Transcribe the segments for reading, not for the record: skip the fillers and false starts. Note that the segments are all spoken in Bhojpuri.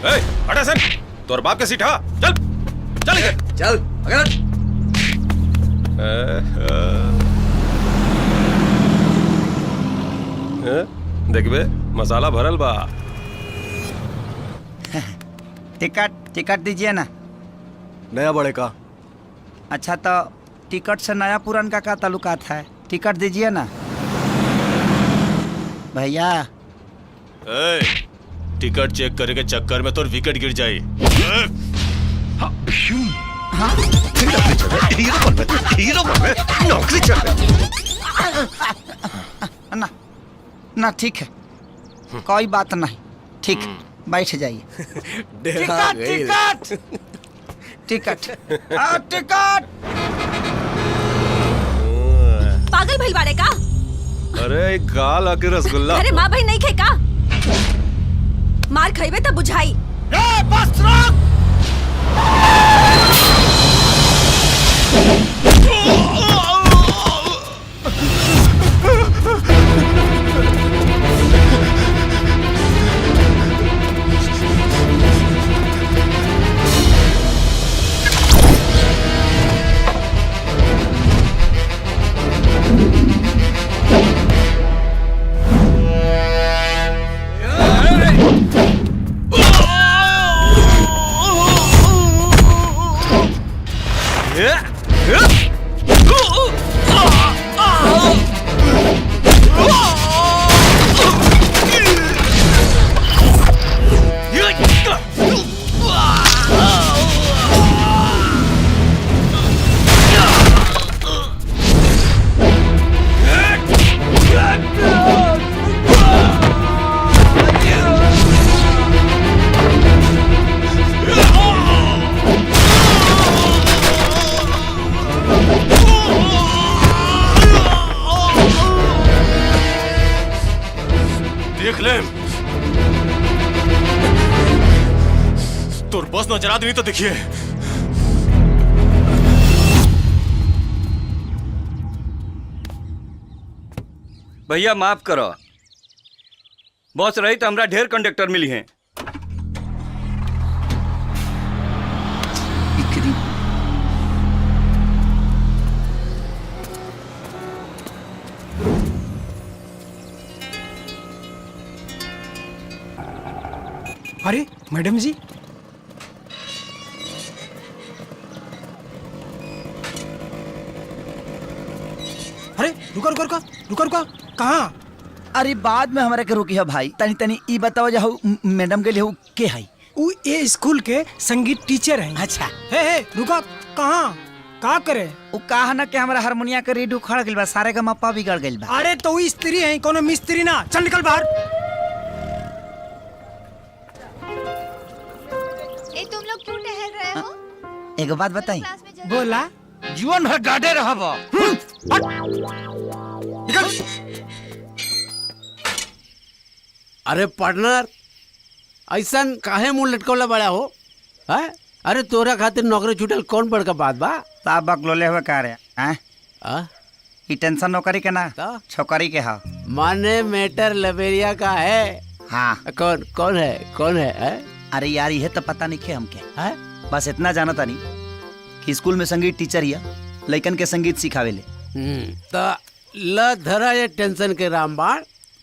ए, हटा सन, तोर बाप के सीट हा, चल चल इधर चल अगर देखबे मसाला भरल बा। टिकट टिकट दीजिए ना। नया बड़े का। अच्छा तो टिकट से नया पुरान का क्या ताल्लुकात है? टिकट दीजिए ना भैया। ए, टिकट चेक करे के चक्कर में तो विकेट गिर जाए। नौकरी ना ना ठीक है, कोई बात नहीं, ठीक है, बैठ जाइए। Ticket ticket ticket ticket. पागल भइल बाड़े का? अरे गाल आके रसगुल्ला। अरे माँ भाई नहीं खे का? मार खाइबे तब बुझाई। बस रोक। देख ले, तोर बस नजर आदमी तो देखिए। भैया माफ करो, बस रही तो हमरा ढेर कंडक्टर मिली हैं। अरे मैडम जी, अरे रुका रुका रुका रुका रुका, कहाँ? अरे बाद में हमारे के रुकी है भाई, तनी तनी ई बताओ जाओ मैडम के लिए के है? वो ये स्कूल के संगीत टीचर हैं। अच्छा हे रुका, कहाँ का करे? वो कहा ना कि हमारा हारमोनिया के रीड उखड़ गइल बा, सारे का मप्पा बिगड़ गइल बा। अरे तो वो स्त्री है, कोनो मिस्त्री ना। चल निकल बाहर। ए तुम लोग क्यों टहल रहे हो? एक बात बताई, बोला जीवन भर गाड़े रहब। अरे पार्टनर, ऐसा काहे मुंह लटकौला बड़ा हो? है? अरे तोरा खातिर नौकरी छूटल कौन बड़का बात बा? साहब बकलोले हुए का रे हैं? ई टेंशन नौकरी के ना, छोकरी के हा। माने मैटर लबेरिया का है। हाँ। कौन कौन है? कौन है? अरे यार ये तो पता नहीं खे हमके, है? बस इतना जाना था नहीं कि स्कूल में संगीत टीचर हिया, लइकन के संगीत सिखावेले। तो ल धरा ये टेंशन के रामबाण,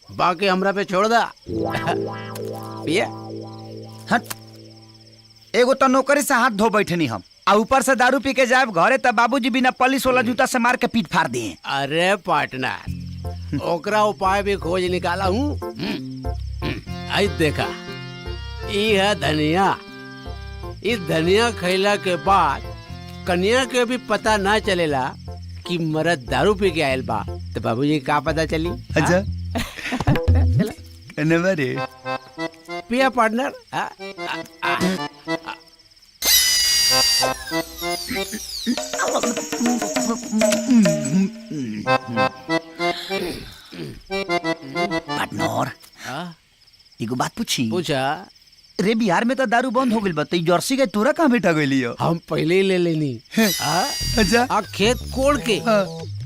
बाकी हमरा पे छोड़ दा। पिया हट, एगो तो नौकरी से हाथ धो बैठनी हम, आ ऊपर से दारू पी के जाए घरे तब बाबूजी बिना पॉलिश वाला जूता से मार के पीट फाड़ दिए। अरे पार्टनर, ओकरा उपाय भी खोज निकाला हूँ। आई देखा, ई है धनिया। इस धनिया खैला के बाद कन्या के भी पता ना चलेला कि मर्द दारू पी के आयल बा, तो बाबूजी का पता चली? अच्छा कन्या रे पिया पार्टनर। पार्टनर एगो बात पूछी? पूछा। रे बिहार में तो दारू बंद हो गइल बा, तो जर्सी के तोरा कहाँ बैठा गइली हो? हम पहले ही ले लेनी। अच्छा खेत कोड़ के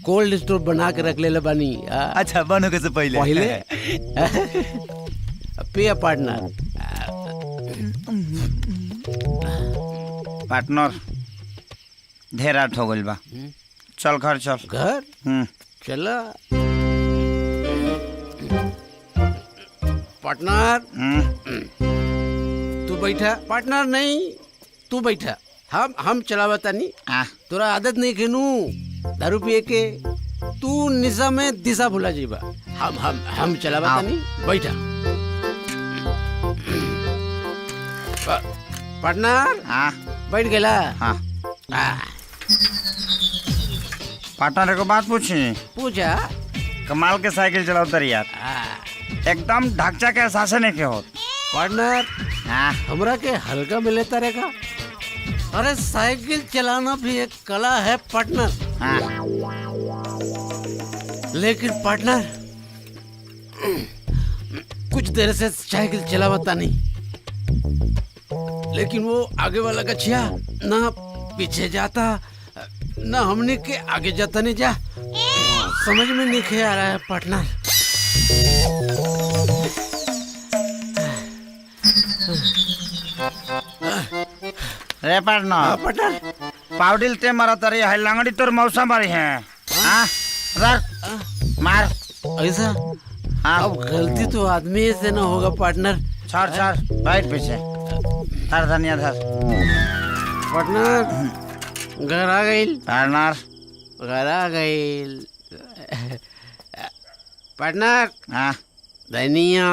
कोल्ड स्टोर बना के रख ले बानी। अच्छा बंद होने से पहले पिया पार्टनर। पार्टनर ढेर रात हो गइल बा, चल घर चल। घर चला पार्टनर। तू बैठा। पार्टनर नहीं, तू बैठा। हम चलावता नहीं। तोरा आदत नहीं खेनू दारू पिए के। तू निशा में दिशा भुला जीबा। हम चलावता नहीं। बैठा पार्टनर। बैठ गेला। पार्टनर को बात पूछी। पूछा। कमाल के साइकिल चलाओ तर यार, एकदम ढांचा के एहसास नहीं के हो। पार्टनर हमरा के हल्का मिले तारे का। अरे साइकिल चलाना भी एक कला है पार्टनर। लेकिन पार्टनर कुछ देर से साइकिल चलावता नहीं, लेकिन वो आगे वाला गछिया ना पीछे जाता ना हमने के आगे जाता नहीं जा। समझ में नहीं आ रहा है पार्टनर। रे पार्टनर पाउडिल ते मारा तरी है लंगड़ी तोर मौसम मारी है। रख मार ऐसा। अब गलती तो आदमी से ना होगा पार्टनर। छोड़ बैठ पीछे। धर धनिया धर। पार्टनर घर आ गई। पार्टनर घर आ गई। पार्टनर धनिया।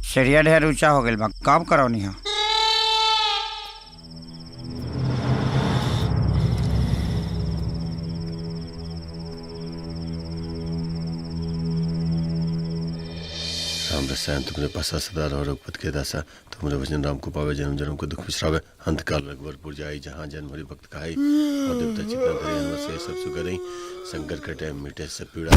सीढ़िया ढेर ऊंचा हो गइल बा, कब करौनी है? राम रसायन तुमने पासा सदा रहो रघुपत के दासा। तुमरे वचन राम को पावे जन्म जन्म को दुख बिसरावे। अंतकाल रघुवरपुर जाई जहाँ जन्म हरि भक्त खाई। और देवता चित्ता धरे हनुमत से सब सुख करई। संकट कटे मिटे सब पीड़ा।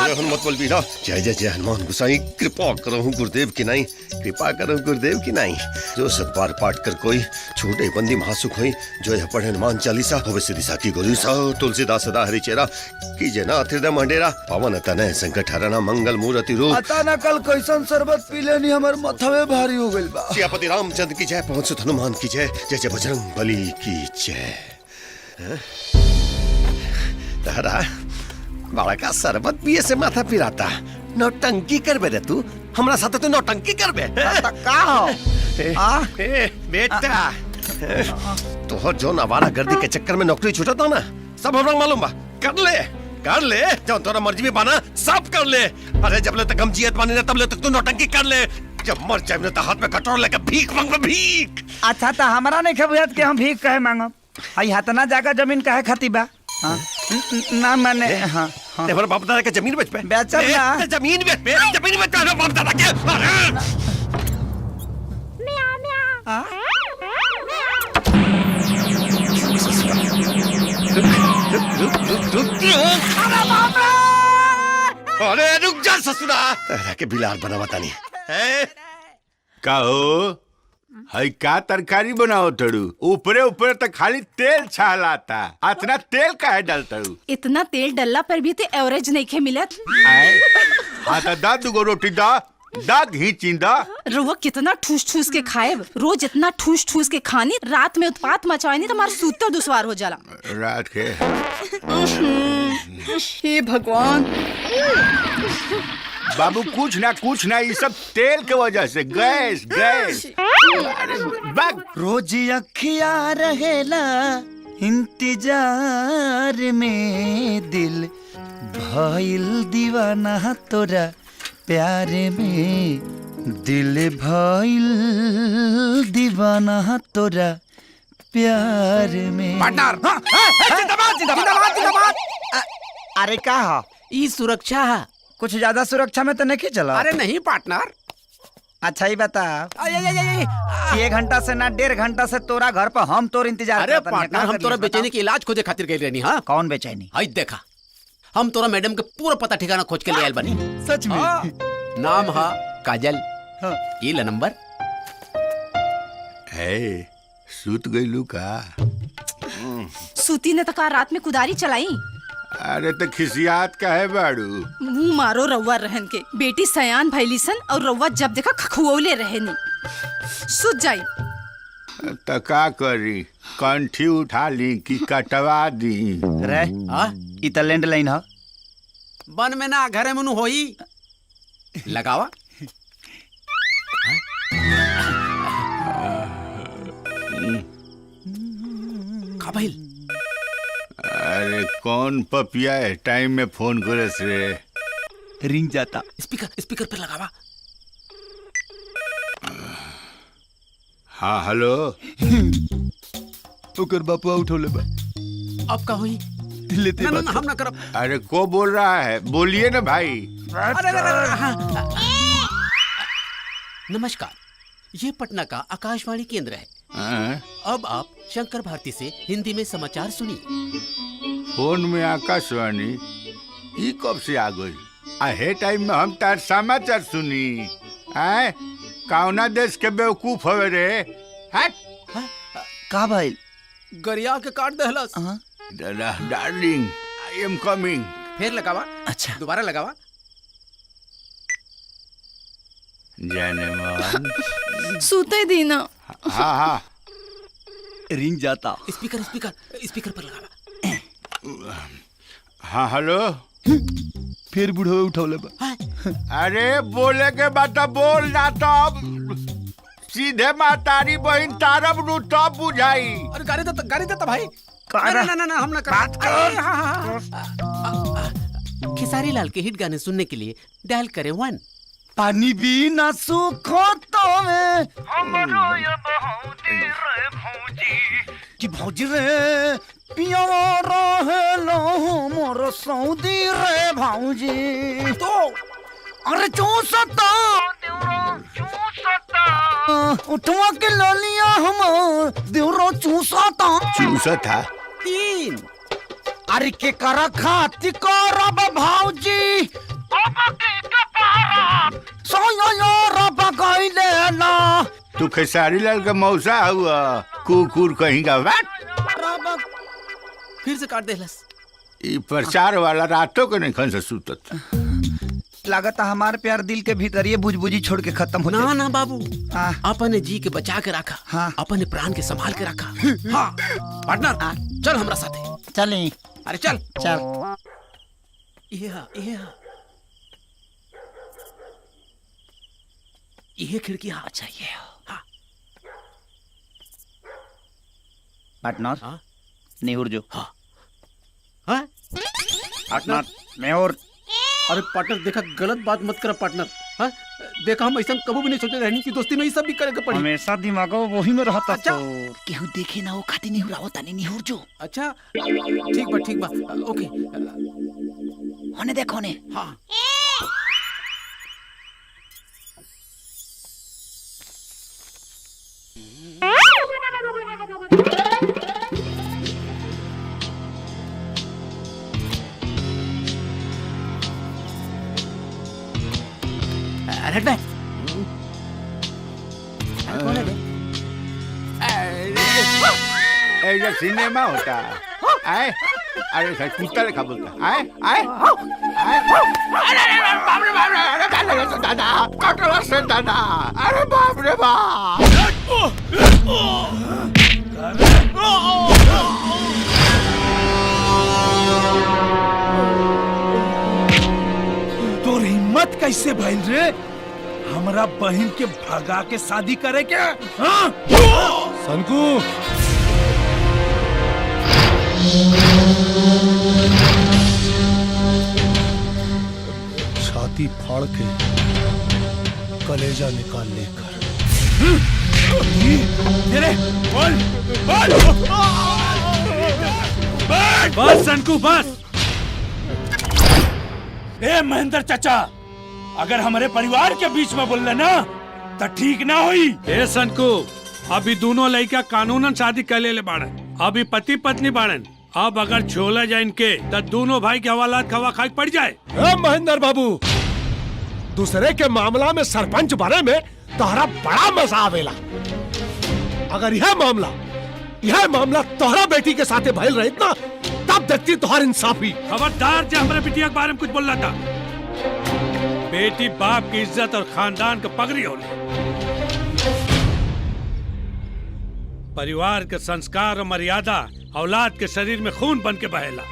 हनुमत बल बीरा। जय जय जय हनुमान गोसाई। कृपा करो गुरुदेव की नाई। कृपा करो गुरुदेव की नाई। जो सतबार पाठ कर कोई छोटे बंदी महासुख होई। जो यह पढ़े हनुमान चालीसा होवे सिद्धि साखी गोरी सा। तुलसीदास सदा हरि चेरा कीजे नाथ हृदय मंडेरा। पावन तनय संकट हरना मंगल मूर्ति रूप। पता न कल कैसन शरबत पी लेनी हमर मथवे भारी हो गइल बा। सियापति रामचंद्र की जय। पवन सुत हनुमान की जय। जय जय बजरंग बली की जय। तारा बड़ा का शरबत पिए से माथा पिराता। नौटंकी करबे रे तू। हमरा साथे तू नौटंकी करबे। का हो? बेटा तोहर जो नवारा गर्दी के चक्कर में नौकरी छूटा था ना, सब हमरा मालूम बा। कर ले जब तोरा मर्जी में बाना सब कर ले। अरे जब ले तक हम जियत बानी ना तब ले तक तू नौटंकी कर ले। जब मर जाए ना तो हाथ में कटोरा लेकर भीख मांगबे भीख। अच्छा तो हमारा नहीं खबुआत के हम भीख कहे मांगब। आई हाथना जाकर जमीन कहे खाती बा। ना माने ते हमारे बाप दादा के जमीन बेच पे। बेचब ना। जमीन बेच पे। जमीन बेच पे बाप दादा के। अरे रुक जा ससुरा। तेरा के बिलार बनावता नहीं है। का हो? हई का तरकारी बनाओ तड़ू? ऊपरे ऊपरे तो खाली तेल छालाता। इतना तेल काहे डालतड़ू? इतना तेल डलला पर भी ते एवरेज नहीं खे मिलत। हाँ तो दा दुगो रोटी दा घी चिंदा। रुआ कितना ठूस ठूस के खाए। रोज इतना ठूस ठूस के खानी, रात में उत्पात मचाएनी तो हमारा सूतर दुश्वार हो जाला। रात के हे भगवान। बाबू कुछ ना ये सब तेल के वजह से। गैस रोज अखिया रहेला इंतजार में। दिल भइल दीवाना तोरा प्यार में। दिल भइल दीवाना तोरा प्यार में। पार्टनर जिंदाबाद। अरे का हो? ई सुरक्षा है। कुछ ज्यादा सुरक्षा में तो नहीं चला? अरे नहीं पार्टनर। अच्छा ही बता, 1 घंटा से ना 1.5 घंटा से तोरा घर पर हम तोर इंतजार अरे करत हनी। पार्टनर, का हम कर तोरा लियस बेचैनी बताओ? के इलाज खोजे खातिर गए रहनी। हाँ कौन बेचैनी? हाय देखा, हम तोरा मैडम के पूरा पता ठिकाना खोज के ले आयल बनी। सच में? हाँ, नाम हा काजल। ये ला नंबर। है सूत गईलू का? सूती ने तो का रात में कुदारी चलाई। अरे तो खिसियात का है बाड़ू? मुंह मारो रउआ रहन के, बेटी सयान भैली सन और रउआ जब देखा खखुओले रहनी। सुत जाई। तो का करी, कंठी उठा ली कि कटवा दी? रे हाँ ई त लैंडलाइन ह। बन में ना घरे मनु होई। लगावा। का भइल? अरे कौन पपिया है टाइम में फोन करस रे? रिंग जाता। स्पीकर पे लगावा। हाँ हेलो। ओकर बापू उठौले बा। अब का हुई? लेते ना, ना, बात ना, हम ना करब। अरे को बोल रहा है, बोलिए ना भाई। अरे, अरे, अरे, हाँ। नमस्कार, ये पटना का आकाशवाणी केंद्र है। हाँ? अब आप शंकर भारती से हिंदी में समाचार सुनिए। फोन में आकाशवाणी ई कब से आ गई? आहे टाइम में हम तार समाचार सुनी। आए कौना देश के बेवकूफ हवे रे? हट। का भाई? गरिया के काट दहलस। Darling, I am coming. फिर लगावा। अच्छा दोबारा लगावा। जाने मन। सूते दी ना। हाँ हाँ रिंग जाता। स्पीकर पर लगावा। हाँ हेलो। फिर बुढ़वे उठौले बा। अरे बोले के बाद बोल ना, तब सीधे मातारी बहन तारब नु तब बुझाई। अरे गाड़ी देता भाई। कारा? ना हम ना कर। बात कर। खेसारी लाल के हिट गाने सुनने के लिए डायल करें 1। पानी भी ना सूखो तो में कि भौजी रे पिया रहेलो मोर सऊदी रे भौजी। तो अरे चूसता उठवा के ललिया हम देवरो चूसता था 3। अरे के कर खाती करब भौजी तू खेसारी लाल का मौसा हुआ, कुकुर कहीं का। फिर से काट देलस। ई प्रचार वाला रातों के नहीं खन से सुतत। लागत हमार प्यार दिल के भीतर ये बुझबुझी छोड़ के खत्म हो ना ना बाबू, हाँ। अपने जी के बचा के रखा। हाँ। अपने प्राण के संभाल के रखा। हाँ पार्टनर, चल हमरा साथे। चली। अरे चल चल। ये खिड़की। हाँ अच्छा ये। हाँ पार्टनर। हाँ? नेहुर जो। हाँ हाँ पार्टनर नेहुर। अरे पार्टनर देखा, गलत बात मत कर पार्टनर। हाँ देखा, हम ऐसा कभी भी नहीं सोचे रहनी कि दोस्ती में ये सब भी करेगा पड़ी। हमेशा दिमागो वही में रहता। अच्छा। तो केहू देखे ना वो खाती नेहुर आवता नहीं। नेहुर जो। अच्छा ठीक बा ओके। होने देखो ने। हाँ रेड बैग। कौन है बे? ऐसा सिनेमा होता। आए अरे कुत्ता लेखा बोलता। आए आए अरे बाप रे बाप रे, अरे क्या लगा से दादा, कटला से दादा, अरे बाप रे बाप। तोर हिम्मत कैसे भइल रे हमरा बहन के भगा के शादी करे के? हाँ? संकू छाती फाड़ के कलेजा निकाल लेकर। बोल बोल बस संकू बस। ए महेंद्र चाचा, अगर हमारे परिवार के बीच में बोल ना तो ठीक ना हुई। ए सनकू, अभी दोनों लड़का कानूनन शादी कर ले बाड़न, अभी पति पत्नी बाड़न। अब अगर छोला जाए इनके तो दोनों भाई के हवालात खवा खाई पड़ जाए। महेंद्र बाबू, दूसरे के मामला में सरपंच बने में तोहरा बड़ा मजा आवेला। अगर यह मामला तोहरा बेटी के साथे भइल रहित ना, तब देखती तोहर इंसाफी। खबरदार जो हमारे बिटिया के बारे में कुछ बोल रहा था। बेटी बाप की इज्जत और खानदान का पगड़ी होने, परिवार के संस्कार और मर्यादा औलाद के शरीर में खून बन के बहेला।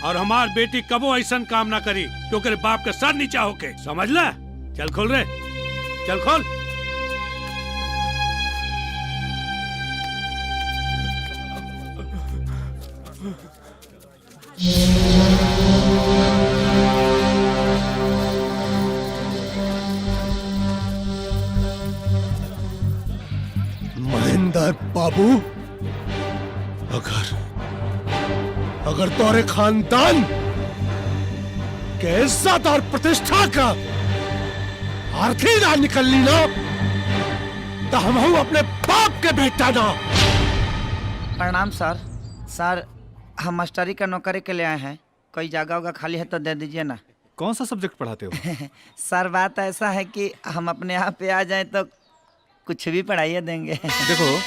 और हमार बेटी कबो ऐसा काम ना करी क्योंकि बाप के सर नीचा होके, समझ ला। चल खोल रे, चल खोल। महेंद्र बाबू, अगर तोरे खानदान के इज्जत और प्रतिष्ठा का आरती ना निकलनी ना, तो हम अपने बाप के बेटा ना। प्रणाम सर। सर, हम मास्टरी का नौकरी के लिए आए हैं, कोई जगह होगा खाली है तो दे दीजिए ना। कौन सा सब्जेक्ट पढ़ाते हो? सर, बात ऐसा है कि हम अपने यहाँ पे आ जाए तो कुछ भी पढ़ाइए देंगे। देखो,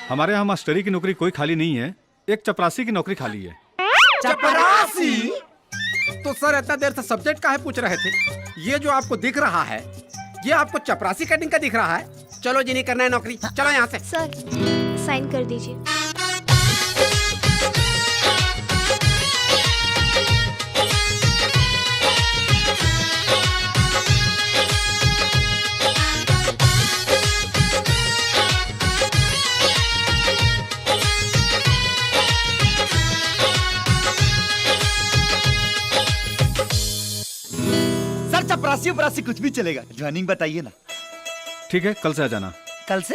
हमारे यहाँ मास्टरी की नौकरी कोई खाली नहीं है, एक चपरासी की नौकरी खाली है। चपरासी? तो सर इतना देर से सब्जेक्ट काहे पूछ रहे थे? ये जो आपको दिख रहा है, ये आपको चपरासी कटिंग का दिख रहा है। चलो जिन्हें करना है नौकरी, चलो यहाँ से। सर, साइन कर दीजिए। चपरासी उपरासी कुछ भी चलेगा, ज्वाइनिंग बताइए ना। ठीक है, कल से आ जाना। कल से?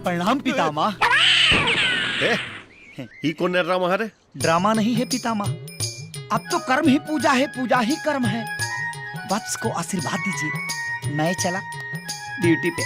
प्रणाम पितामह। ये कौन ड्रामा है? ड्रामा नहीं है पितामह, अब तो कर्म ही पूजा है, पूजा ही कर्म है। वत्स को आशीर्वाद दीजिए, मैं चला ड्यूटी पे।